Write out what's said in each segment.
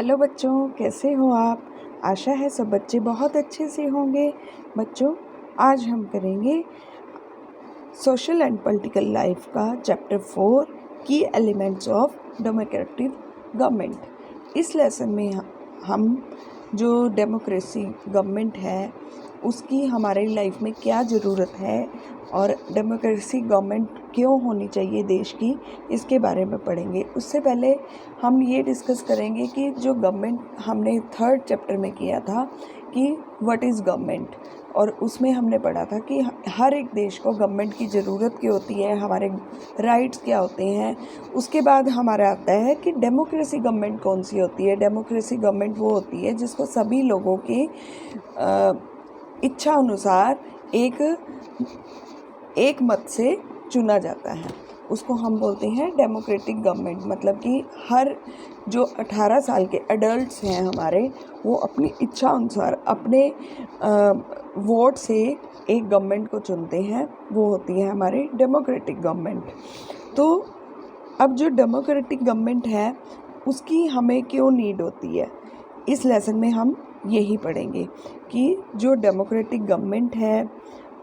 Hello बच्चों, कैसे हो आप? आशा है सब बच्चे बहुत अच्छे से होंगे। बच्चों, आज हम करेंगे सोशल एंड पॉलिटिकल लाइफ का चैप्टर 4 की एलिमेंट्स ऑफ डेमोक्रेटिक गवर्नमेंट। इस लेसन में हम जो डेमोक्रेसी गवर्नमेंट है उसकी हमारी लाइफ में क्या ज़रूरत है और डेमोक्रेसी गवर्नमेंट क्यों होनी चाहिए देश की, इसके बारे में पढ़ेंगे। उससे पहले हम ये डिस्कस करेंगे कि जो गवर्नमेंट हमने 3rd चैप्टर में किया था कि व्हाट इज़ गवर्नमेंट, और उसमें हमने पढ़ा था कि हर एक देश को गवर्नमेंट की ज़रूरत क्या होती है, हमारे राइट्स क्या होते हैं। उसके बाद हमारा आता है कि डेमोक्रेसी गवर्नमेंट कौन सी होती है। डेमोक्रेसी गवर्नमेंट वो होती है जिसको सभी लोगों की इच्छा अनुसार एक मत से चुना जाता है, उसको हम बोलते हैं डेमोक्रेटिक गवर्नमेंट। मतलब कि हर जो 18 साल के एडल्ट्स हैं हमारे, वो अपनी इच्छा अनुसार अपने वोट से एक गवर्नमेंट को चुनते हैं, वो होती है हमारी डेमोक्रेटिक गवर्नमेंट। तो अब जो डेमोक्रेटिक गवर्नमेंट है उसकी हमें क्यों नीड होती है, इस लेसन में हम यही पढ़ेंगे कि जो डेमोक्रेटिक गवर्नमेंट है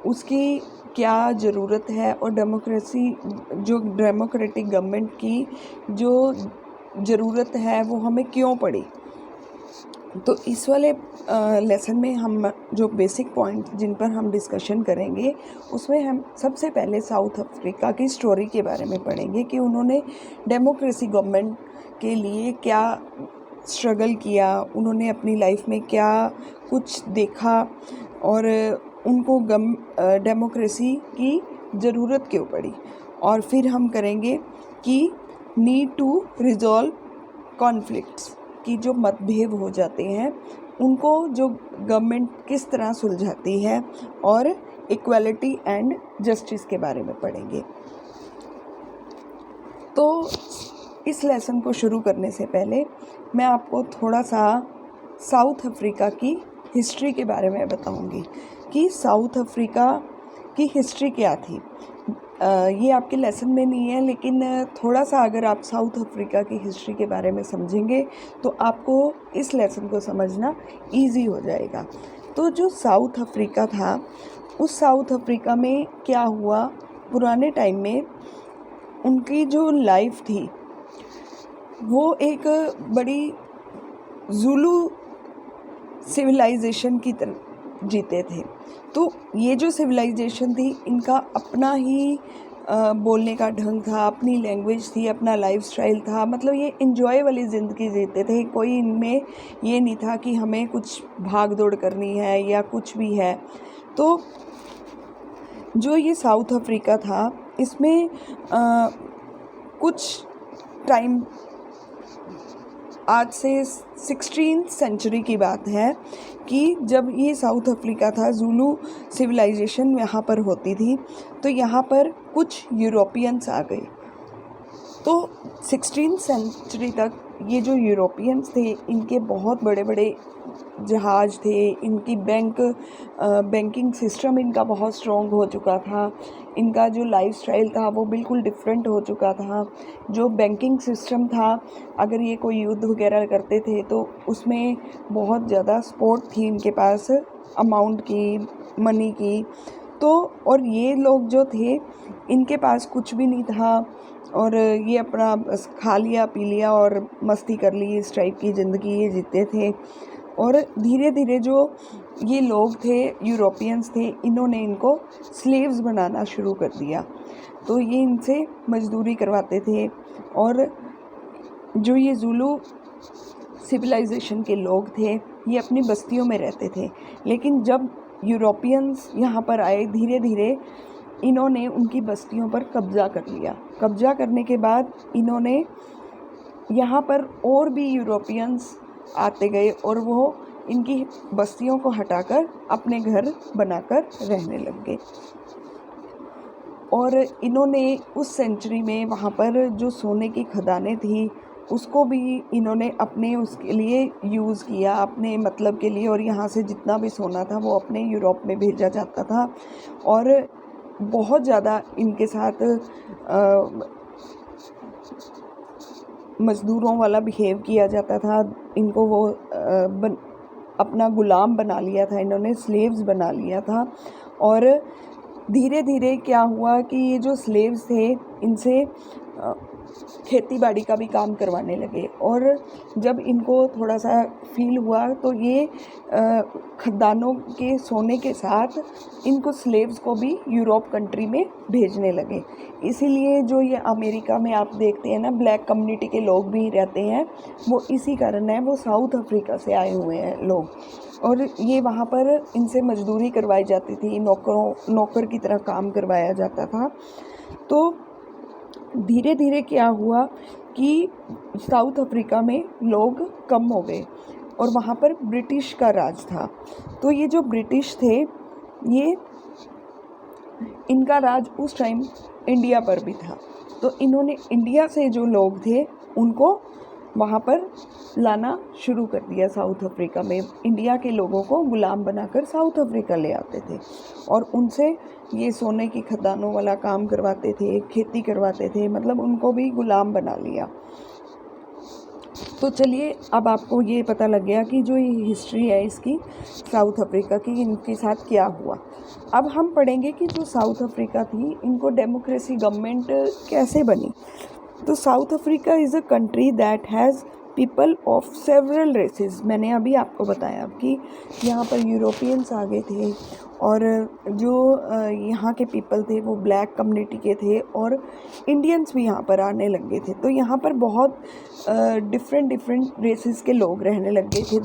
उसकी क्या ज़रूरत है और डेमोक्रेटिक गवर्नमेंट की जो ज़रूरत है वो हमें क्यों पड़ी। तो इस वाले लेसन में हम जो बेसिक पॉइंट जिन पर हम डिस्कशन करेंगे उसमें हम सबसे पहले साउथ अफ्रीका की स्टोरी के बारे में पढ़ेंगे कि उन्होंने डेमोक्रेसी गवर्नमेंट के लिए क्या स्ट्रगल किया, उन्होंने अपनी लाइफ में क्या कुछ देखा और उनको डेमोक्रेसी की ज़रूरत क्यों पड़ी। और फिर हम करेंगे कि नीड टू रिजॉल्व कॉन्फ्लिक्ट्स, कि जो मतभेद हो जाते हैं उनको जो गवर्नमेंट किस तरह सुलझाती है, और इक्वालिटी एंड जस्टिस के बारे में पढ़ेंगे। तो इस लेसन को शुरू करने से पहले मैं आपको थोड़ा सा साउथ अफ्रीका की हिस्ट्री के बारे में बताऊंगी कि साउथ अफ्रीका की हिस्ट्री क्या थी। ये आपके लेसन में नहीं है, लेकिन थोड़ा सा अगर आप साउथ अफ्रीका की हिस्ट्री के बारे में समझेंगे तो आपको इस लेसन को समझना इजी हो जाएगा। तो जो साउथ अफ्रीका था, उस साउथ अफ्रीका में क्या हुआ, पुराने टाइम में उनकी जो लाइफ थी वो एक बड़ी ज़ुलू सिविलाइजेशन की तरह जीते थे। तो ये जो सिविलाइजेशन थी इनका अपना ही बोलने का ढंग था, अपनी लैंग्वेज थी, अपना लाइफस्टाइल था। मतलब ये एंजॉय वाली ज़िंदगी जीते थे। कोई इनमें ये नहीं था कि हमें कुछ भाग दौड़ करनी है या कुछ भी है। तो जो ये साउथ अफ्रीका था इसमें कुछ टाइम, आज से 16th सेंचुरी की बात है कि जब ये साउथ अफ्रीका था, ज़ुलू सिविलाइजेशन यहाँ पर होती थी, तो यहाँ पर कुछ यूरोपियंस आ गए। तो 16th सेंचुरी तक ये जो यूरोपियंस थे इनके बहुत बड़े बड़े जहाज़ थे, इनकी बैंकिंग सिस्टम इनका बहुत स्ट्रॉन्ग हो चुका था, इनका जो लाइफस्टाइल था वो बिल्कुल डिफरेंट हो चुका था। जो बैंकिंग सिस्टम था, अगर ये कोई युद्ध वगैरह करते थे तो उसमें बहुत ज़्यादा सपोर्ट थी इनके पास, अमाउंट की, मनी की। तो और ये लोग जो थे इनके पास कुछ भी नहीं था और ये अपना बस खा लिया पी लिया और मस्ती कर ली, इस टाइप की ज़िंदगी ये जीते थे। और धीरे धीरे जो ये लोग थे, यूरोपियंस थे, इन्होंने इनको स्लेव्स बनाना शुरू कर दिया। तो ये इनसे मजदूरी करवाते थे और जो ये ज़ुलू सिविलाइजेशन के लोग थे ये अपनी बस्तियों में रहते थे। लेकिन जब यूरोपियंस यहाँ पर आए, धीरे धीरे इन्होंने उनकी बस्तियों पर कब्ज़ा कर लिया। कब्ज़ा करने के बाद इन्होंने यहाँ पर और भी यूरोपियंस आते गए और वो इनकी बस्तियों को हटाकर अपने घर बनाकर रहने लग गए। और इन्होंने उस सेंचुरी में वहाँ पर जो सोने की खदानें थी उसको भी इन्होंने अपने उसके लिए यूज़ किया, अपने मतलब के लिए। और यहाँ से जितना भी सोना था वो अपने यूरोप में भेजा जाता था। और बहुत ज़्यादा इनके साथ मज़दूरों वाला बिहेव किया जाता था, इनको वो अपना गुलाम बना लिया था, इन्होंने स्लेव्स बना लिया था। और धीरे धीरे क्या हुआ कि ये जो स्लेव्स थे इनसे खेती बाड़ी का भी काम करवाने लगे, और जब इनको थोड़ा सा फील हुआ तो ये खद्दानों के सोने के साथ इनको स्लेव्स को भी यूरोप कंट्री में भेजने लगे। इसीलिए जो ये अमेरिका में आप देखते हैं ना, ब्लैक कम्युनिटी के लोग भी रहते हैं, वो इसी कारण है, वो साउथ अफ्रीका से आए हुए हैं लोग, और ये वहाँ पर इनसे मजदूरी करवाई जाती थी, नौकर की तरह काम करवाया जाता था। तो धीरे धीरे क्या हुआ कि साउथ अफ्रीका में लोग कम हो गए और वहाँ पर ब्रिटिश का राज था। तो ये जो ब्रिटिश थे, ये इनका राज उस टाइम इंडिया पर भी था। तो इन्होंने इंडिया से जो लोग थे उनको वहाँ पर लाना शुरू कर दिया साउथ अफ्रीका में। इंडिया के लोगों को गुलाम बनाकर साउथ अफ्रीका ले आते थे और उनसे ये सोने की खदानों वाला काम करवाते थे, खेती करवाते थे, मतलब उनको भी गुलाम बना लिया। तो चलिए, अब आपको ये पता लग गया कि जो ये हिस्ट्री है इसकी साउथ अफ्रीका की, इनके साथ क्या हुआ। अब हम पढ़ेंगे कि जो साउथ अफ्रीका थी, इनको डेमोक्रेसी गवर्नमेंट कैसे बनी। तो South Africa is a country that has people of several races. मैंने अभी आपको बताया कि यहाँ पर यूरोपियंस आ गए थे और जो यहाँ के पीपल थे वो ब्लैक कम्युनिटी के थे और इंडियंस भी यहाँ पर आने लग गए थे। तो यहाँ पर बहुत डिफरेंट रेसेस के लोग रहने लग गए थे।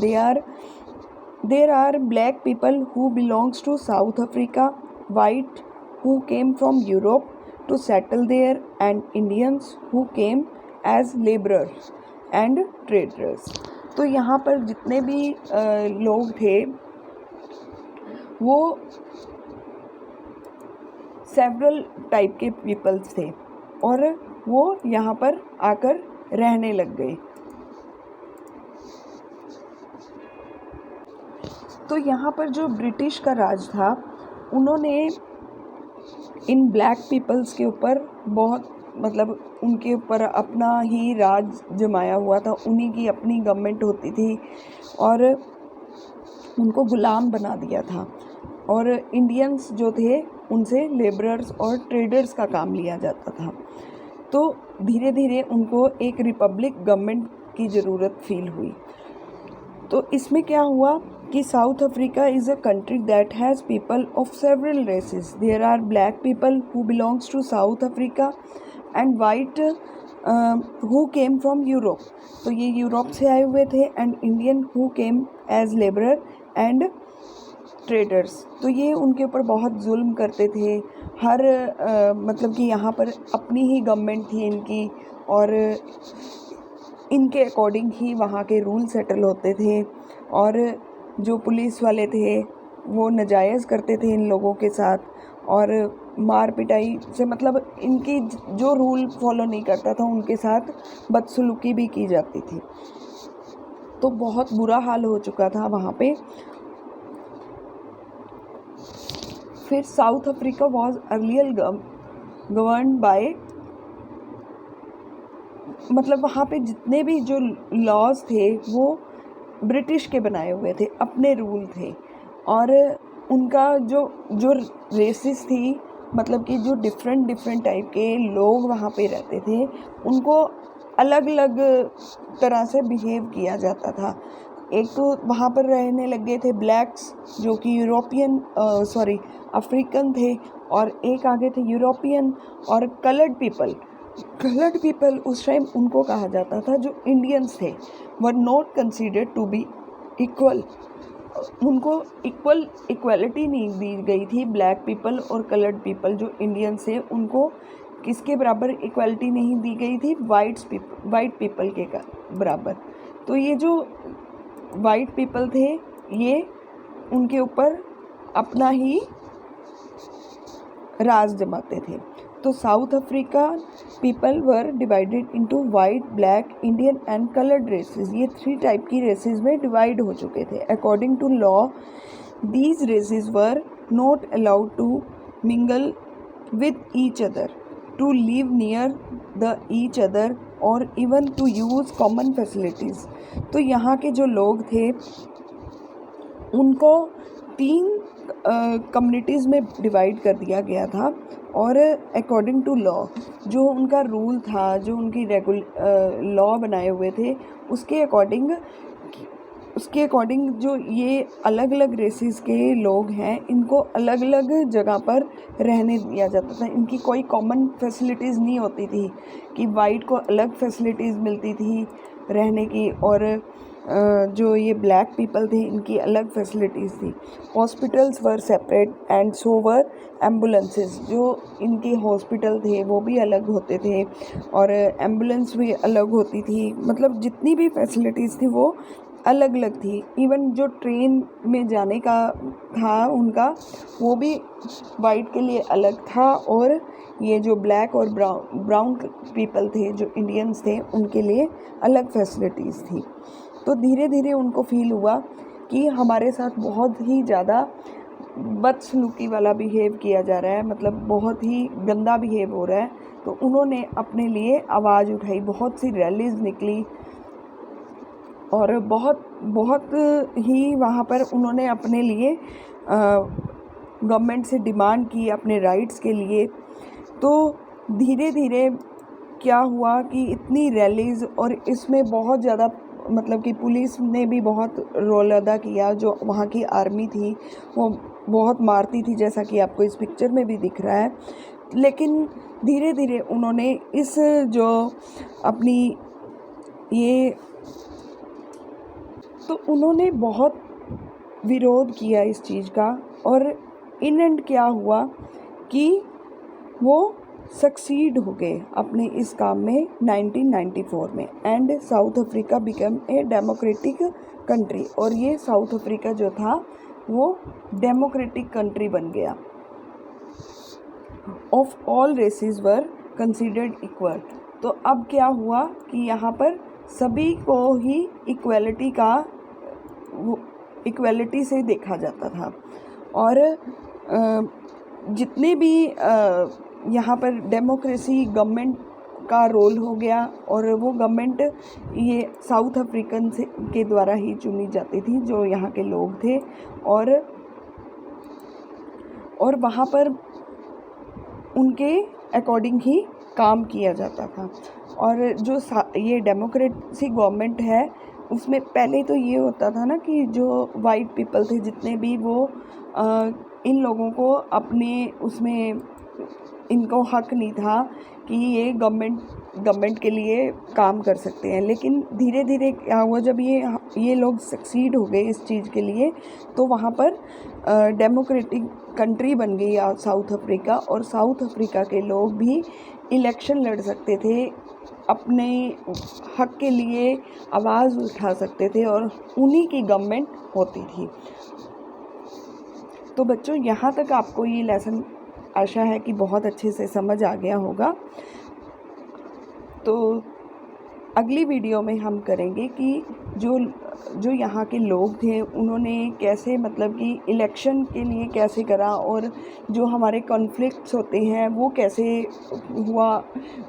There are black people who belongs to South Africa, white who came from Europe to settle there, and Indians who came as laborers and traders। तो यहाँ पर जितने भी लोग थे वो सेवरल टाइप के पीपल्स थे और वो यहाँ पर आकर रहने लग गए। तो यहाँ पर जो ब्रिटिश का राज था, उन्होंने इन ब्लैक पीपल्स के ऊपर बहुत, मतलब उनके ऊपर अपना ही राज जमाया हुआ था, उन्हीं की अपनी गवर्नमेंट होती थी और उनको गुलाम बना दिया था। और इंडियंस जो थे उनसे लेबरर्स और ट्रेडर्स का काम लिया जाता था। तो धीरे धीरे उनको एक रिपब्लिक गवर्नमेंट की ज़रूरत फील हुई। तो इसमें क्या हुआ कि South Africa is a country that has people of several races. There are black people who belongs to South Africa and white who came from Europe. तो ये यूरोप से आए हुए थे, and Indian who came as labourer and traders. तो ये उनके ऊपर बहुत जुल्म करते थे। मतलब कि यहाँ पर अपनी ही गवर्नमेंट थी इनकी और इनके अकॉर्डिंग ही वहाँ के रूल सेटल होते थे, और जो पुलिस वाले थे वो नाजायज़ करते थे इन लोगों के साथ, और मार पिटाई से, मतलब इनकी जो रूल फॉलो नहीं करता था उनके साथ बदसलूकी भी की जाती थी। तो बहुत बुरा हाल हो चुका था वहाँ पे। फिर south Africa was earlier govern by, मतलब वहाँ पे जितने भी जो लॉज थे वो ब्रिटिश के बनाए हुए थे, अपने रूल थे। और उनका जो रेसेस थी, मतलब कि जो डिफरेंट टाइप के लोग वहाँ पे रहते थे, उनको अलग अलग तरह से बिहेव किया जाता था। एक तो वहाँ पर रहने लग गए थे ब्लैक्स, जो कि अफ्रीकन थे, और एक आगे थे यूरोपियन और कलर्ड पीपल उस टाइम उनको कहा जाता था जो इंडियंस थे, were not considered to be equal. उनको इक्वलिटी नहीं दी गई थी। ब्लैक पीपल और कलर्ड पीपल जो इंडियंस थे उनको किसके बराबर इक्वलिटी नहीं दी गई थी? वाइट पीपल के बराबर। तो ये जो वाइट पीपल थे ये उनके ऊपर अपना ही राज जमाते थे। तो South Africa people were divided into white, black, Indian and coloured races. ये 3 टाइप की रेसेस में डिवाइड हो चुके थे। According to law these races were not allowed to mingle with each other, to live near the each other और even to use common facilities. तो यहाँ के जो लोग थे उनको 3 कम्युनिटीज़ में डिवाइड कर दिया गया था, और अकॉर्डिंग टू लॉ जो उनका रूल था, जो उनकी लॉ बनाए हुए थे, उसके अकॉर्डिंग जो ये अलग अलग रेसेस के लोग हैं इनको अलग अलग जगह पर रहने दिया जाता था। इनकी कोई कॉमन फैसिलिटीज़ नहीं होती थी कि वाइट को अलग फैसिलिटीज़ मिलती थी रहने की, और जो ये ब्लैक पीपल थे इनकी अलग फैसिलिटीज़ थी। Hospitals were separate and so were ambulances. जो इनके हॉस्पिटल थे वो भी अलग होते थे और एम्बुलेंस भी अलग होती थी। मतलब जितनी भी फैसिलिटीज़ थी वो अलग अलग थी। इवन जो ट्रेन में जाने का था उनका, वो भी वाइट के लिए अलग था, और ये जो ब्लैक और ब्राउन पीपल थे, जो इंडियंस थे, उनके लिए अलग फैसिलिटीज़ थी। तो धीरे धीरे उनको फील हुआ कि हमारे साथ बहुत ही ज़्यादा बदसलूकी वाला बिहेव किया जा रहा है, मतलब बहुत ही गंदा बिहेव हो रहा है। तो उन्होंने अपने लिए आवाज़ उठाई, बहुत सी रैलीज़ निकली, और बहुत ही वहाँ पर उन्होंने अपने लिए गवर्नमेंट से डिमांड की अपने राइट्स के लिए। तो धीरे धीरे क्या हुआ कि इतनी रैलीज़, और इसमें बहुत ज़्यादा मतलब कि पुलिस ने भी बहुत रोल अदा किया। जो वहाँ की आर्मी थी वो बहुत मारती थी, जैसा कि आपको इस पिक्चर में भी दिख रहा है। लेकिन धीरे धीरे उन्होंने इस जो अपनी ये, तो उन्होंने बहुत विरोध किया इस चीज़ का, और इन एंड क्या हुआ कि वो सक्सीड हो गए अपने इस काम में 1994 में, and south Africa become a democratic country. और ये साउथ अफ्रीका जो था वो डेमोक्रेटिक कंट्री बन गया। Of all races were considered equal. तो अब क्या हुआ कि यहाँ पर सभी को ही इक्वलिटी से देखा जाता था, और जितने भी यहाँ पर डेमोक्रेसी गवर्नमेंट का रोल हो गया, और वो गवर्नमेंट ये साउथ अफ्रीकन के द्वारा ही चुनी जाती थी, जो यहाँ के लोग थे, और वहाँ पर उनके अकॉर्डिंग ही काम किया जाता था। और जो ये डेमोक्रेसी गवर्नमेंट है उसमें पहले तो ये होता था ना कि जो वाइट पीपल थे जितने भी, वो इन लोगों को अपने उसमें इनको हक नहीं था कि ये गवर्नमेंट के लिए काम कर सकते हैं। लेकिन धीरे धीरे क्या हुआ, जब ये लोग सक्सीड हो गए इस चीज़ के लिए, तो वहाँ पर डेमोक्रेटिक कंट्री बन गई साउथ अफ्रीका, और साउथ अफ्रीका के लोग भी इलेक्शन लड़ सकते थे, अपने हक के लिए आवाज़ उठा सकते थे, और उन्हीं की गवर्नमेंट होती थी। तो बच्चों, यहाँ तक आपको ये लेसन आशा है कि बहुत अच्छे से समझ आ गया होगा। तो अगली वीडियो में हम करेंगे कि जो यहाँ के लोग थे उन्होंने कैसे, मतलब कि इलेक्शन के लिए कैसे करा, और जो हमारे कॉन्फ्लिक्ट्स होते हैं वो कैसे हुआ,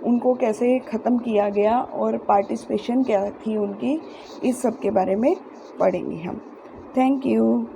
उनको कैसे ख़त्म किया गया, और पार्टिसिपेशन क्या थी उनकी, इस सब के बारे में पढ़ेंगे हम। Thank you.